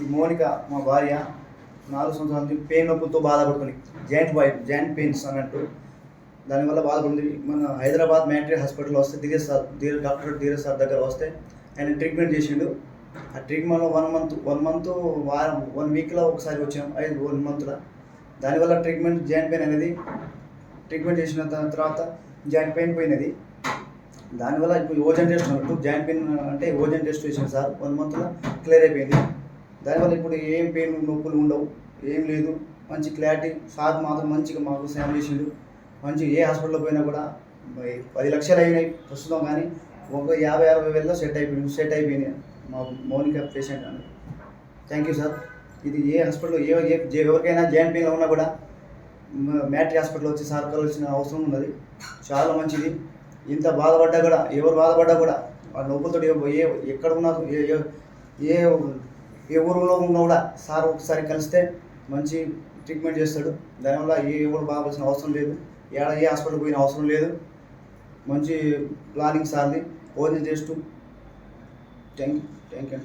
ఈ మౌనిక మా భార్య 4 సంవత్సరాల నుంచి పెయిన్ నొప్పులతో బాధపడుతుంది. జాయింట్ పెయిన్స్ అన్నట్టు. దానివల్ల బాధపడింది. మన హైదరాబాద్ మ్యాట్రీ హాస్పిటల్లో వస్తే డాక్టర్ ధీరజ్ సార్ దగ్గర వస్తే ఆయన ట్రీట్మెంట్ చేసిండు. ఆ ట్రీట్మెంట్లో 1 వీక్లో ఒకసారి వచ్చాం, 1 మంత్లో. దానివల్ల జాయింట్ పెయిన్ అనేది ట్రీట్మెంట్ చేసిన తర్వాత జాయింట్ పెయిన్ పోయినది. దానివల్ల ఇప్పుడు ఓజన్ టెస్ట్ అన్నట్టు జాయింట్ పెయిన్ అంటే ఓజన్ టెస్ట్ చేసాను సార్, 1 మంత్లో క్లియర్ అయిపోయింది. దానివల్ల ఇప్పుడు ఏం పెయిన్ నొప్పులు ఉండవు, ఏం లేదు. మంచి క్లారిటీ. సార్ మాత్రం మంచిగా మాకు సేవ చేసిండు. మంచి ఏ హాస్పిటల్లో పోయినా కూడా 10 లక్షలు అయినాయి ప్రస్తుతం, కానీ ఒక 50-60 వేలలో సెట్ అయిపోయినాయి మా మౌనిక పేషెంట్ అని. Thank you sir. ఇది ఏ హాస్పిటల్లో ఎవరికైనా జాయింట్ పెయిన్లో ఉన్నా కూడా మ్యాట్రీ హాస్పిటల్ వచ్చి సార్ కలవాల్సిన అవసరం ఉన్నది. చాలా మంచిది. ఇంత బాధపడ్డా కూడా, ఎవరు బాధపడ్డా కూడా ఆ నొప్పులతో ఎక్కడ ఉన్నా, ఏ ఊరిలో ఉన్నా కూడా సార్ ఒకసారి కలిస్తే మంచి ట్రీట్మెంట్ చేస్తాడు. దానివల్ల ఎవరు బాగాల్సిన అవసరం లేదు, ఏ హాస్పిటల్ పోయిన అవసరం లేదు. మంచి ప్లానింగ్ సార్ది. Ozone test. Thank you.